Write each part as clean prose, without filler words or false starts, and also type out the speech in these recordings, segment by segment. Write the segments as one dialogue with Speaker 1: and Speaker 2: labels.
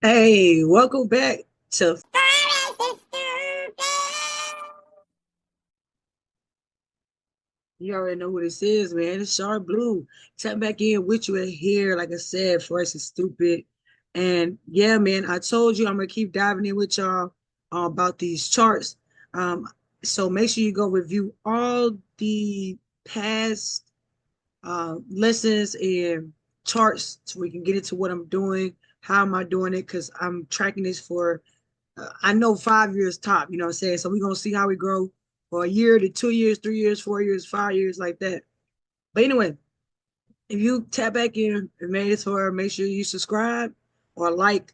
Speaker 1: Hey, welcome back to you already know who this is, man. It's Sharp Blue. Tap back in with you here. Like I said, Forex is stupid. And yeah, man, I told you I'm gonna keep diving in with y'all about these charts. Um, so make sure you go review all the past lessons and charts so we can get into what I'm doing. How am I doing it? Because I'm tracking this for I know 5 years top, you know what I'm saying? So we're gonna see how we grow for a year to 2 years, 3 years, 4 years, 5 years, like that. But anyway, if you tap back in and made it for, make sure you subscribe or like,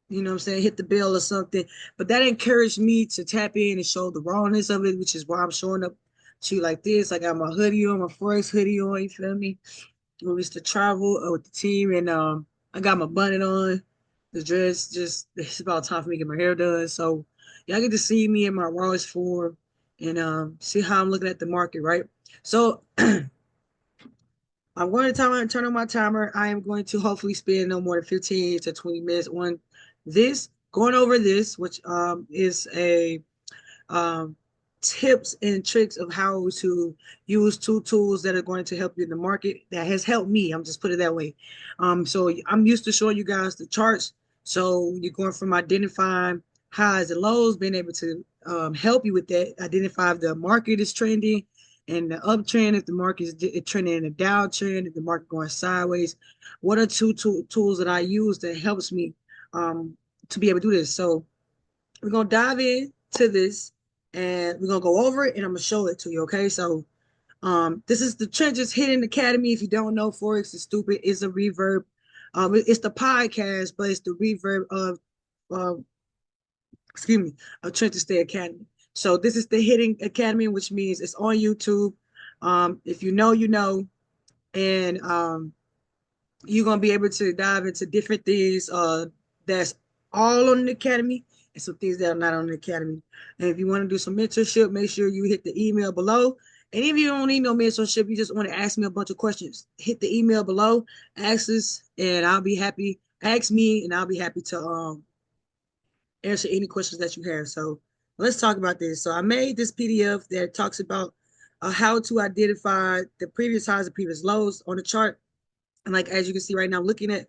Speaker 1: you know what I'm saying, hit the bell or something. But that encouraged me to tap in and show the rawness of it, which is why I'm showing up to you like this. I got my hoodie on, my Forex hoodie on, you feel me? It's to travel with the team, and I got my bonnet on, the dress. Just it's about time for me to get my hair done. So y'all get to see me in my rawest form and see how I'm looking at the market, right? So I'm going to turn on my timer. I am going to hopefully spend no more than 15 to 20 minutes on this, going over this, which is a um, tips and tricks of how to use two tools that are going to help you in the market. That has helped me. I'm just put it that way. So I'm used to showing you guys the charts. So you're going from identifying highs and lows, being able to help you with that. Identify if the market is trending and the uptrend, if the market is trending in a downtrend, if the market going sideways. What are tools that I use that helps me to be able to do this? So we're gonna dive in to this and we're gonna go over it and I'm gonna show it to you. Okay, so this is the Trenches Hidden Academy. If you don't know, Forex is Stupid is a reverb. It's the podcast, but it's the reverb of uh, excuse me, of Trenches Stay Academy. So this is the Hidden Academy, which means it's on YouTube. If you know, you know, and you're gonna be able to dive into different things that's all on the academy and some things that are not on the academy. And if you want to do some mentorship, make sure you hit the email below. And if you don't need no mentorship, you just want to ask me a bunch of questions, hit the email below, ask us, and I'll be happy. Ask me, and I'll be happy to answer any questions that you have. So let's talk about this. So I made this PDF that talks about how to identify the previous highs and previous lows on the chart. And like as you can see right now, I'm looking at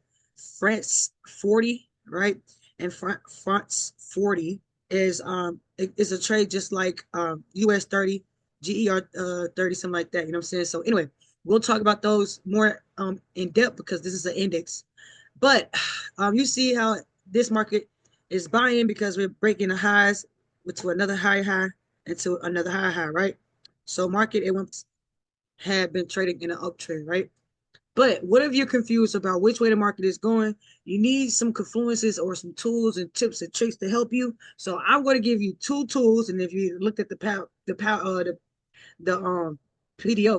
Speaker 1: France 40, right? And France 40 is a trade just like US 30, GER 30, something like that. You know what I'm saying? So anyway, we'll talk about those more in depth because this is an index. But you see how this market is buying because we're breaking the highs to another high and to another high, right? So market it once had been trading in an uptrend, right? But what if you're confused about which way the market is going? You need some confluences or some tools and tips and tricks to help you. So I'm going to give you two tools, and if you looked at the PDF,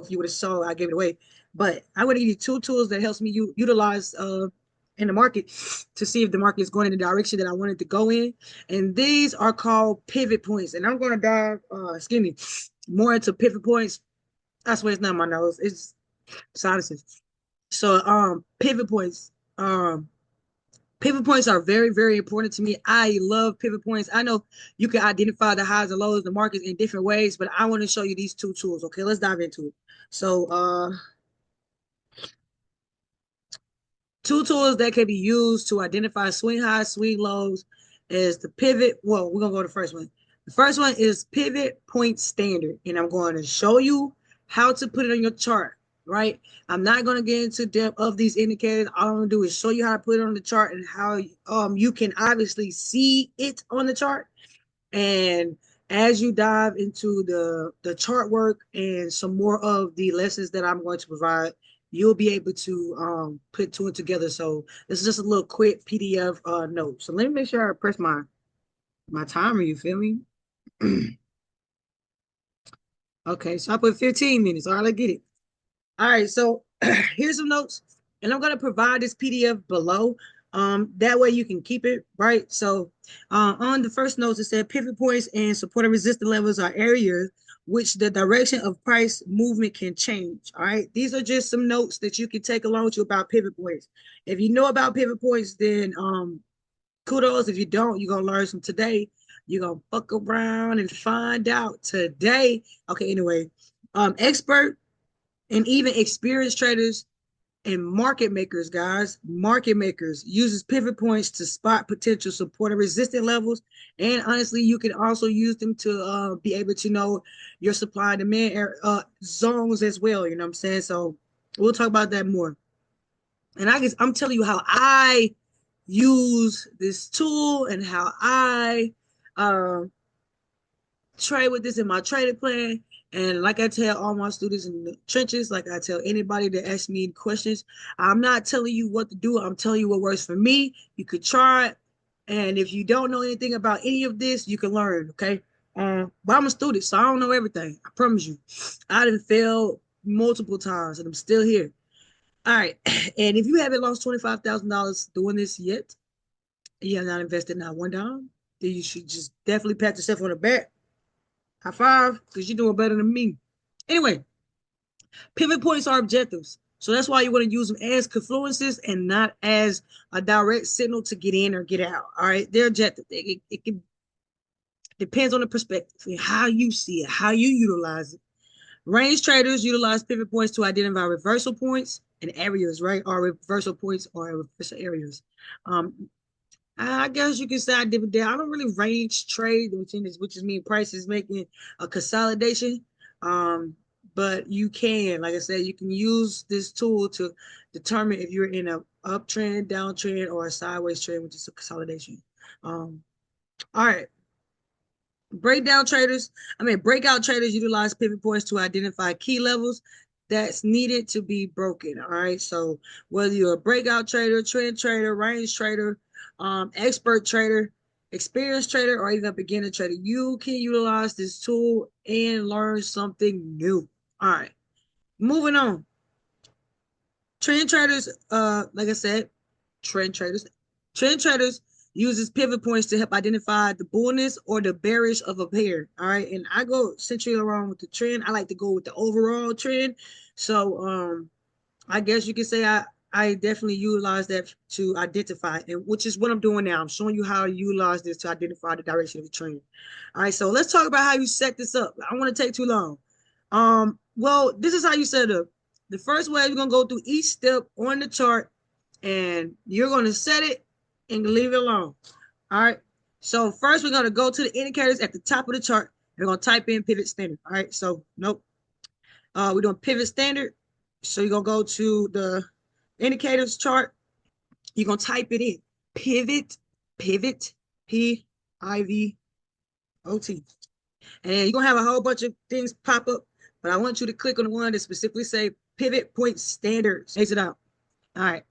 Speaker 1: you would have saw I gave it away. But I'm going to give you two tools that helps me utilize in the market to see if the market is going in the direction that I wanted to go in. And these are called pivot points. And I'm going to dive, excuse me, more into pivot points. I swear it's not my nose. It's sinuses. So pivot points are very, very important to me. I love pivot points. I know you can identify the highs and lows of the markets in different ways, but I want to show you these two tools. Okay, let's dive into it. So two tools that can be used to identify swing highs, swing lows is the pivot. Well, we're gonna go to the first one. The first one is pivot point standard, and I'm going to show you how to put it on your chart. Right? I'm not going to get into depth of these indicators. All I'm going to do is show you how to put it on the chart and how you can obviously see it on the chart. And as you dive into the chart work and some more of the lessons that I'm going to provide, you'll be able to put two and together. So this is just a little quick PDF note. So let me make sure I press my timer. You feel me? Okay, so I put 15 minutes. All right, let's get it. All right, so here's some notes, and I'm going to provide this PDF below. That way you can keep it right. So on the first notes, it said pivot points and support and resistance levels are areas which the direction of price movement can change. All right, these are just some notes that you can take along with you about pivot points. If you know about pivot points, then kudos. If you don't, you're gonna learn some today. You're gonna fuck around and find out today. Okay, anyway, expert and even experienced traders and market makers, guys, market makers uses pivot points to spot potential support and resistance levels. And honestly, you can also use them to be able to know your supply and demand zones as well. You know what I'm saying? So we'll talk about that more. And I guess I'm telling you how I use this tool and how I uh, trade with this in my trading plan. And like I tell all my students in the trenches, like I tell anybody that asks me questions, I'm not telling you what to do. I'm telling you what works for me. You could try it. And if you don't know anything about any of this, you can learn, okay? But I'm a student, so I don't know everything. I promise you. I done failed multiple times and I'm still here. All right. And if you haven't lost $25,000 doing this yet, you have not invested not one dime, then you should just definitely pat yourself on the back. High five, because you're doing better than me. Anyway, pivot points are objectives. So that's why you want to use them as confluences and not as a direct signal to get in or get out. All right, they're objective. It can depends on the perspective and how you see it, how you utilize it. Range traders utilize pivot points to identify reversal points and areas, right? Or reversal points or reversal areas. I guess you can say I did, but I don't really range trade, which is mean prices making a consolidation. Um, but you can, like I said, you can use this tool to determine if you're in a uptrend, downtrend, or a sideways trend, which is a consolidation. All right. Breakout traders utilize pivot points to identify key levels that's needed to be broken. All right. So whether you're a breakout trader, trend trader, range trader, expert trader, experienced trader, or even a beginner trader, you can utilize this tool and learn something new. All right. Moving on. Trend traders, like I said, trend traders. Trend traders uses pivot points to help identify the bullness or the bearish of a pair. All right. And I go centrally around with the trend. I like to go with the overall trend. So I guess you could say I definitely utilize that to identify, and which is what I'm doing now. I'm showing you how to utilize this to identify the direction of the trend. All right, so let's talk about how you set this up. I don't want to take too long. Well, this is how you set it up. The first way you're gonna go through each step on the chart, and you're gonna set it and leave it alone. All right. So first we're gonna go to the indicators at the top of the chart. We're gonna type in pivot standard. All right. So nope. We're doing pivot standard. So you're gonna go to the indicators chart. You're gonna type it in. Pivot, Pivot. And you're gonna have a whole bunch of things pop up, but I want you to click on the one that specifically say pivot point standards. Exit out. All right.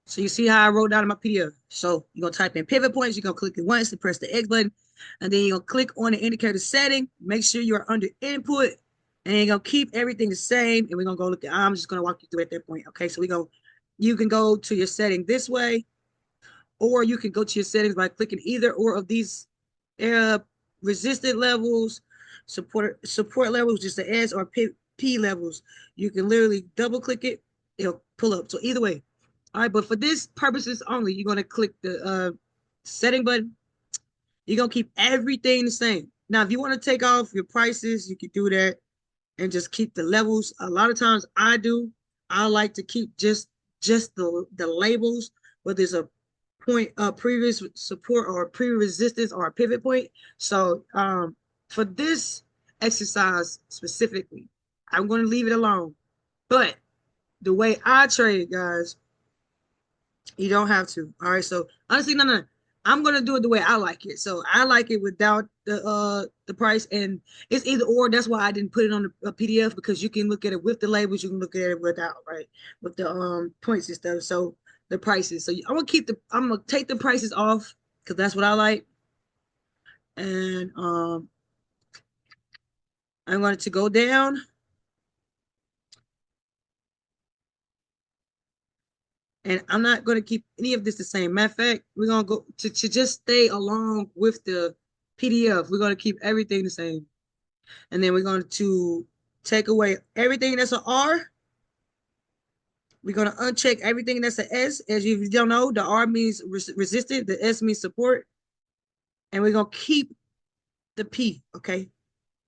Speaker 1: So you see how I wrote down in my PDF. So you're gonna type in pivot points, you're gonna click it once and press the X button, and then you're gonna click on the indicator setting, make sure you're under input, and you're gonna keep everything the same. And we're gonna go look at I'm just gonna walk you through at that point. Okay, so you can go to your setting this way, or you can go to your settings by clicking either or of these uh, resistant levels, support levels, just the S or P levels. You can literally double click it, it'll pull up. So either way. All right, but for this purposes only, you're gonna click the setting button. You're gonna keep everything the same. Now, if you want to take off your prices, you can do that and just keep the levels. A lot of times I like to keep just the labels, whether it's a point, previous support or previous resistance or a pivot point. So for this exercise specifically, I'm going to leave it alone. But the way I trade, guys, you don't have to. All right. So honestly, no. I'm gonna do it the way I like it. So I like it without the price, and it's either or. That's why I didn't put it on the PDF, because you can look at it with the labels, you can look at it without, right? With the points and stuff. So the prices. So I'm gonna take the prices off because that's what I like, and I'm going to go down, And I'm not going to keep any of this the same. Matter of fact, we're going to go to just stay along with the PDF. We're going to keep everything the same. And then we're going to take away everything that's an R. We're going to uncheck everything that's an S. As you don't know, the R means resistant, the S means support. And we're going to keep the P, okay?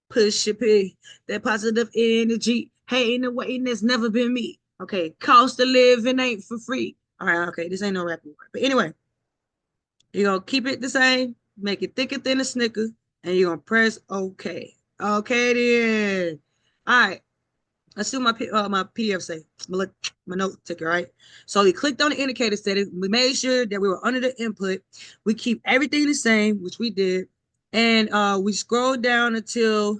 Speaker 1: Push your P, that positive energy. Hating and waiting, that's never been me. Okay, cost of living ain't for free. All right, okay, this ain't no rapping word. But anyway, you're going to keep it the same, make it thicker than a Snicker, and you're going to press OK. Okay, then. All right. Let's see what my PDF say. My note ticker, right? So we clicked on the indicator setting. We made sure that we were under the input. We keep everything the same, which we did. And we scrolled down until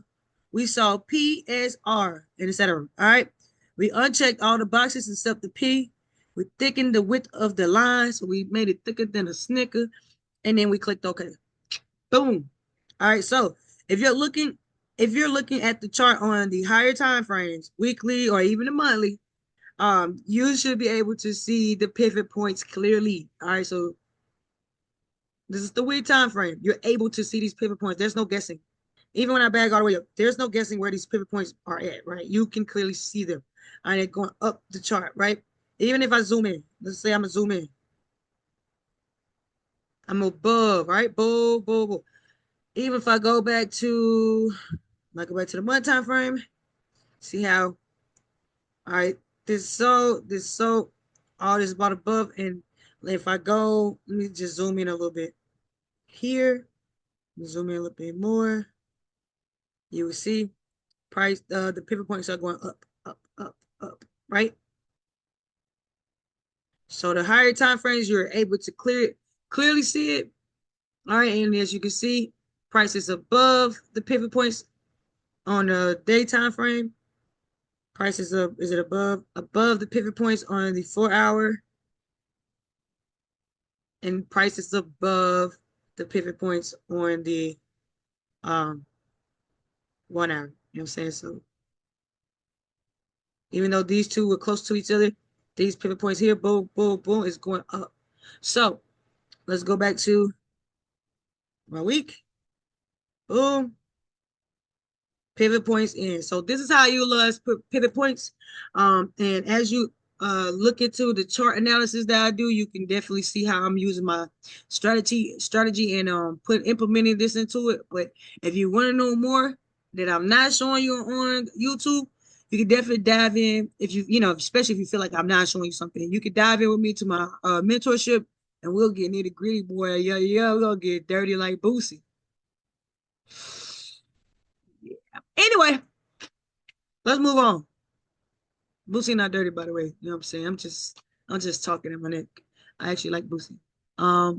Speaker 1: we saw PSR and etc. All right. We unchecked all the boxes except the P. We thickened the width of the line. So we made it thicker than a Snicker. And then we clicked OK. Boom. All right. So if you're looking at the chart on the higher time frames, weekly or even the monthly, you should be able to see the pivot points clearly. All right, so this is the week time frame. You're able to see these pivot points. There's no guessing. Even when I bag all the way up, there's no guessing where these pivot points are at, right? You can clearly see them. All right, going up the chart, right? Even if I zoom in, let's say I'm gonna zoom in. I'm above, right? Boom, boom, boom. Even if I go back to, the month time frame, see how, all right, this all this about above. And if I go, let me just zoom in a little bit here, zoom in a little bit more. You will see price, the pivot points are going up, up, up, up, right? So the higher time frames, you're able to clearly see it. All right, and as you can see, price is above the pivot points on the day time frame. Price is up, is it above the pivot points on the 4-hour, and price is above the pivot points on the 1 hour. You know what I'm saying? So even though these two were close to each other, these pivot points here, boom, boom, boom, is going up. So let's go back to my week. Boom. Pivot points in. So this is how you utilize pivot points. And as you look into the chart analysis that I do, you can definitely see how I'm using my strategy and implementing this into it. But if you want to know more that I'm not showing you on YouTube, you can definitely dive in. If especially if you feel like I'm not showing you something, you can dive in with me to my mentorship, and we'll get nitty gritty, boy. Yeah, we're gonna get dirty like Boosie. Anyway, let's move on. Boosie not dirty, by the way. You know what I'm saying? I'm just talking in my neck. I actually like Boosie. But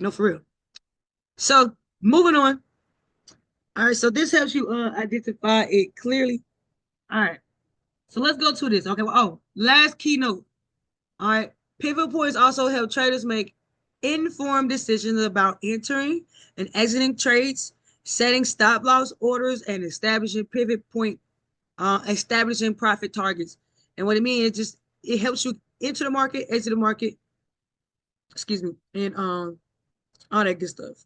Speaker 1: no, for real. So moving on. All right, so this helps you identify it clearly. All right. So let's go to this. Okay. Well, last keynote. All right. Pivot points also help traders make informed decisions about entering and exiting trades, setting stop loss orders, and establishing profit targets. And what it means is it helps you enter the market, exit the market, excuse me, and all that good stuff.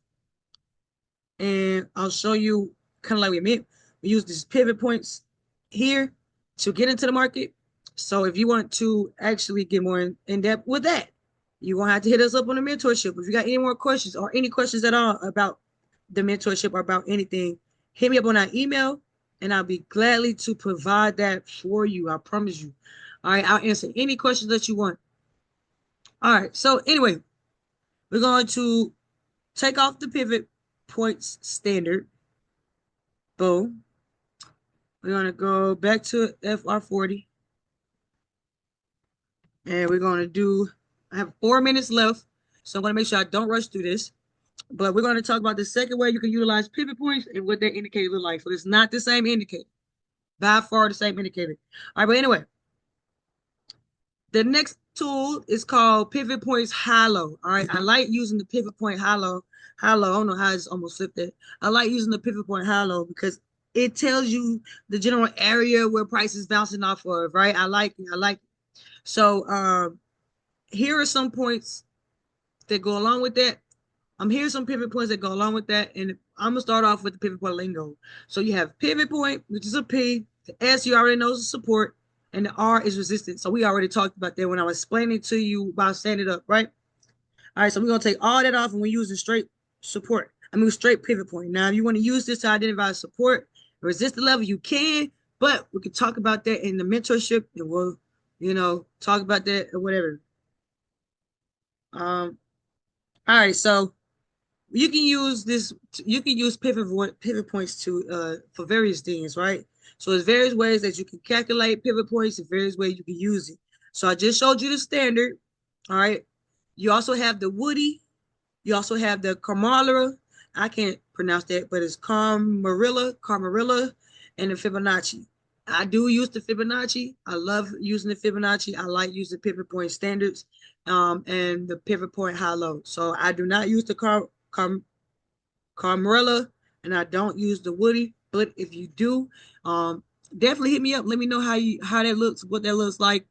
Speaker 1: And I'll show you kind of like we meant. We use these pivot points here to get into the market. So if you want to actually get more in depth with that, you're gonna have to hit us up on the mentorship. If you got any more questions or any questions at all about the mentorship or about anything, hit me up on our email, and I'll be gladly to provide that for you. I promise you. All right, I'll answer any questions that you want. All right, so anyway, we're going to take off the pivot points standard. Boom. We're going to go back to FR40. And we're going to do, I have 4 minutes left, so I'm going to make sure I don't rush through this. But we're going to talk about the second way you can utilize pivot points and what that indicator look like. So it's not the same indicator. By far the same indicator. All right, but anyway, the next tool is called Pivot Points High-Low. All right, I like using the Pivot Point High-Low. I don't know how it's almost flipped it. I like using the Pivot Point High-Low because it tells you the general area where price is bouncing off of, right? I like it. So here are some points that go along with that. Here's some pivot points that go along with that, and I'm gonna start off with the pivot point lingo. So you have pivot point, which is a P. The S you already know is support, and the R is resistance. So we already talked about that when I was explaining to you about standing up, right? All right, so we're gonna take all that off and we're using straight support. Straight pivot point. Now, if you want to use this to identify support, resist the level, you can, but we can talk about that in the mentorship, and we'll, talk about that or whatever. All right, so you can use this. You can use pivot points to for various things, right? So there's various ways that you can calculate pivot points and various ways you can use it. So I just showed you the standard. All right. You also have the Woody. You also have the Camarilla. I can't pronounce that, but it's Camarilla, and the Fibonacci. I do use the Fibonacci. I love using the Fibonacci. I like using pivot point standards, and the pivot point high low. So I do not use the Camarilla, and I don't use the Woody. But if you do, definitely hit me up. Let me know how that looks, what that looks like,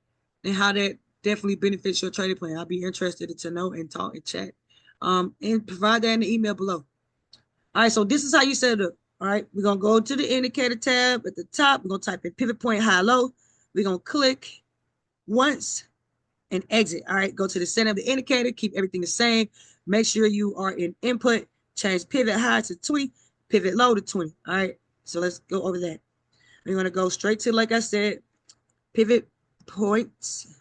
Speaker 1: and how that definitely benefits your trading plan. I'll be interested to know and talk and chat. And provide that in the email below. All right, so this is how you set it up. All right, we're gonna go to the indicator tab at the top. We're gonna type in pivot point high low. We're gonna click once and exit. All right, go to the center of the indicator, keep everything the same. Make sure you are in input, change pivot high to 20, pivot low to 20. All right, so let's go over that. We're gonna go straight to, like I said, pivot points,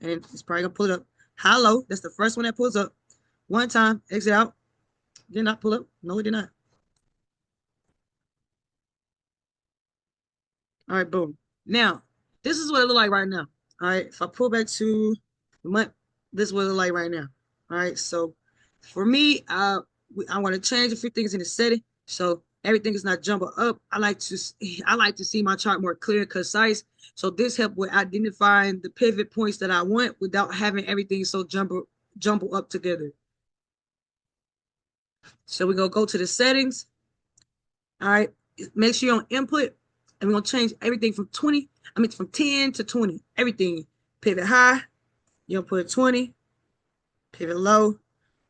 Speaker 1: and it's probably gonna pull it up. High low, that's the first one that pulls up. One time, exit out. Did not pull up. No, it did not. All right, boom. Now, this is what it look like right now. All right, if I pull back to the month, this is what it look like right now. All right, so for me, I want to change a few things in the setting, so everything is not jumble up. I like to see my chart more clear and concise. So this help with identifying the pivot points that I want without having everything so jumble up together. So we're gonna go to the settings. All right, make sure you're on input, and we're gonna change everything from 20. From 10 to 20. Everything. Pivot high, you're gonna put 20. Pivot low,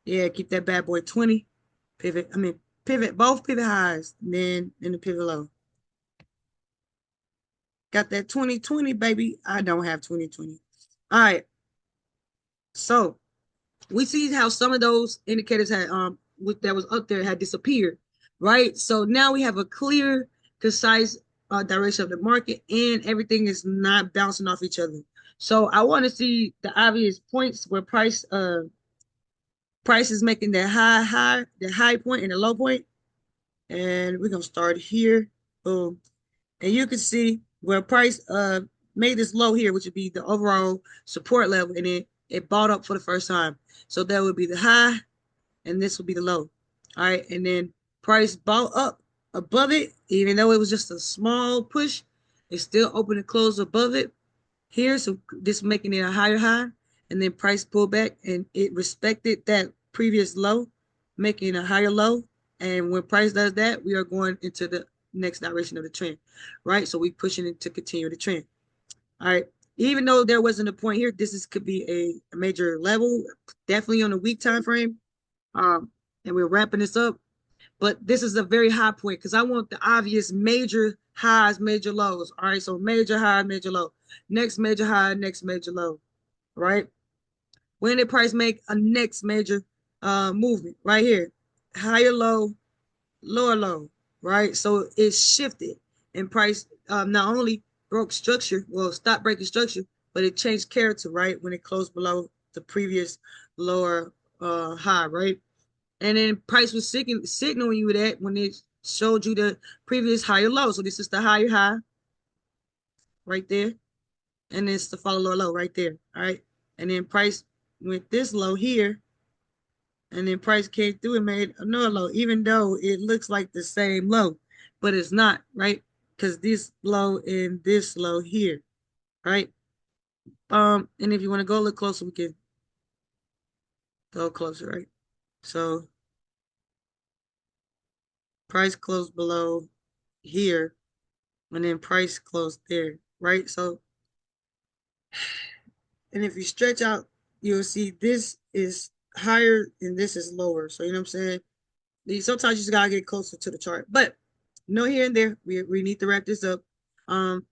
Speaker 1: yeah, keep that bad boy 20. Pivot both pivot highs, and then in the pivot low. Got that 2020, baby. I don't have 2020. All right, so we see how some of those indicators had that was up there had disappeared, right? So now we have a clear, concise direction of the market, and everything is not bouncing off each other. So I want to see the obvious points where price is making that the high point and the low point, and we're gonna start here. Boom, and you can see where price made this low here, which would be the overall support level, and it bought up for the first time. So that would be the high, and this will be the low. All right, and then price bought up above it, even though it was just a small push, it still opened and closed above it here. So this making it a higher high, and then price pulled back and it respected that previous low, making a higher low. And when price does that, we are going into the next direction of the trend, right? So we pushing it to continue the trend. All right. Even though there wasn't a point here, could be a major level, definitely on a week time frame. And we're wrapping this up. But this is a very high point because I want the obvious major highs, major lows. All right, so major high, major low. Next major high, next major low. Right? When did price make a next major movement? Right here. Higher low, lower low. Right? So it shifted, and price not only broke structure, well, stopped breaking structure, but it changed character, right? When it closed below the previous lower high, right? And then price was signaling you that when it showed you the previous higher low. So this is the higher high right there. And it's the follow lower low right there. All right. And then price went this low here. And then price came through and made another low, even though it looks like the same low, but it's not, right? Because this low and this low here, right? And if you want to go a little closer, we can go closer, right? So price closed below here, and then price closed there, right? So And if you stretch out, you'll see this is higher and this is lower. So you know what I'm saying? Sometimes you just gotta get closer to the chart. But no here and there. We need to wrap this up. Um,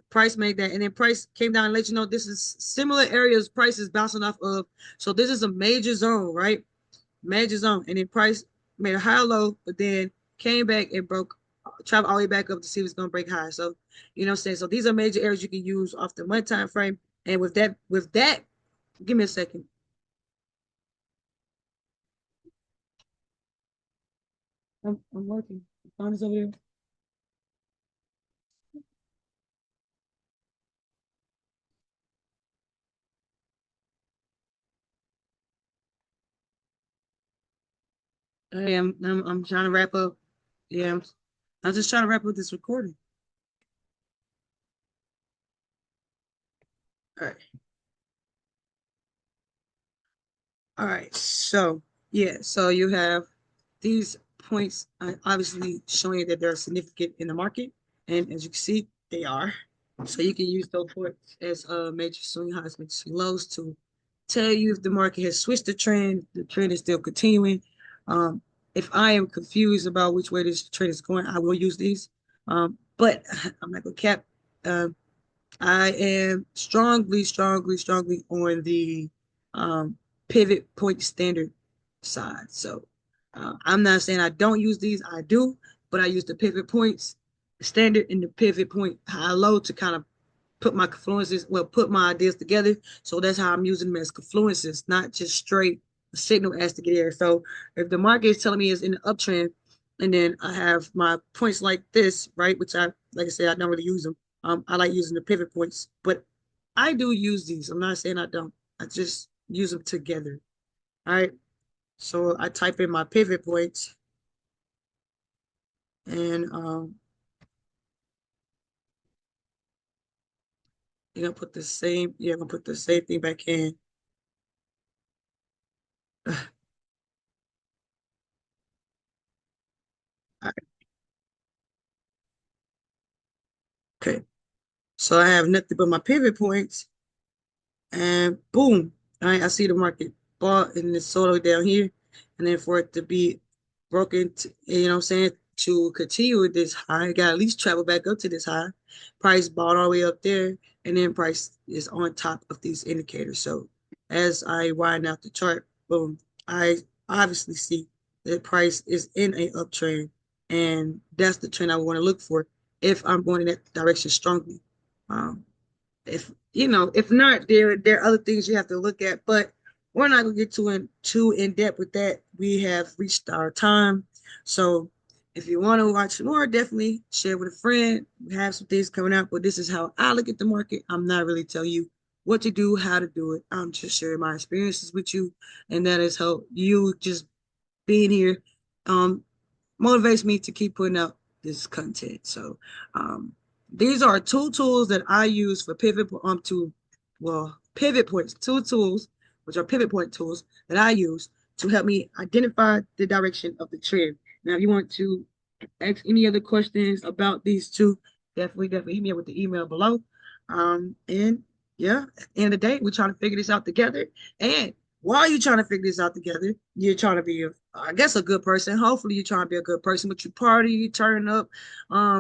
Speaker 1: Price made that, and then price came down and let you know this is similar areas price is bouncing off of. So this is a major zone, right? Major zone, and then price made a high low, but then came back and broke, traveled all the way back up to see if it's gonna break high. So you know what I'm saying. So these are major areas you can use off the 1 time frame, and with that, give me a second. I'm working. The phone is over there. I am. I'm trying to wrap up. Yeah, I'm just trying to wrap up this recording. All right. All right. So yeah. So you have these points obviously showing that they're significant in the market, and as you can see, they are. So you can use those points as major swing highs, major swing lows to tell you if the market has switched the trend is still continuing. Um, if I am confused about which way this trend is going, I will use these. But I'm not gonna cap. Um, I am strongly on the pivot point standard side. So I'm not saying I don't use these, I do, but I use the pivot points standard and the pivot point high low to kind of put my ideas together. So that's how I'm using them as confluences, not just straight signal as to get here. So if the market is telling me it's in the uptrend, and then I have my points like this, right? Which like I said, I don't really use them. I like using the pivot points, but I do use these. I'm not saying I don't. I just use them together. All right. So I type in my pivot points, and you're gonna put the same. Yeah, I'm gonna put the same thing back in. Okay. So I have nothing but my pivot points, and boom, I see the market bought and it's sold way down here, and then for it to be broken, you know what I'm saying, to continue with this high, it got to at least travel back up to this high. Price bought all the way up there, and then price is on top of these indicators. So as I widen out the chart, boom, I obviously see that price is in a uptrend, and that's the trend I want to look for if I'm going in that direction strongly. Um, if not, there are other things you have to look at, but we're not gonna get too in depth with that. We have reached our time. So if you want to watch more, definitely share with a friend. We have some things coming out, but this is how I look at the market. I'm not really telling you what to do, how to do it. I'm just sharing my experiences with you, and that is how you just being here. Um, Motivates me to keep putting out this content. So these are two tools that I use for pivot points, two tools, which are pivot point tools that I use to help me identify the direction of the trend. Now, if you want to ask any other questions about these two, definitely hit me up with the email below. And yeah, at the end of the day, we're trying to figure this out together. And while you're trying to figure this out together, you're trying to be, I guess, a good person. Hopefully, you're trying to be a good person, but you party, you turn up,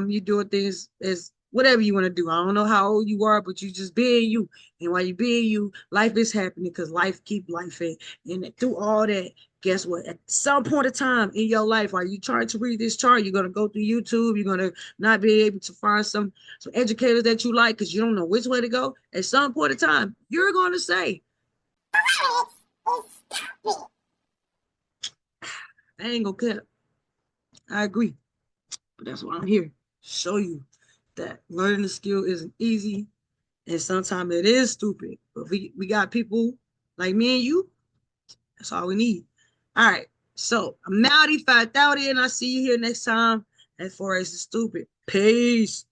Speaker 1: you doing things as whatever you want to do. I don't know how old you are, but you just being you. And while you being you, life is happening because life keep life in. And through all that, guess what? At some point of time in your life, are you trying to read this chart? You're gonna go through YouTube. You're gonna not be able to find some educators that you like because you don't know which way to go. At some point of time, you're gonna say, "I ain't gonna cut." I agree, but that's why I'm here to show you that learning the skill isn't easy, and sometimes it is stupid. But we got people like me and you. That's all we need. All right. So I'm Naughty 5000, and I'll see you here next time at Forex Is Stupid. Peace.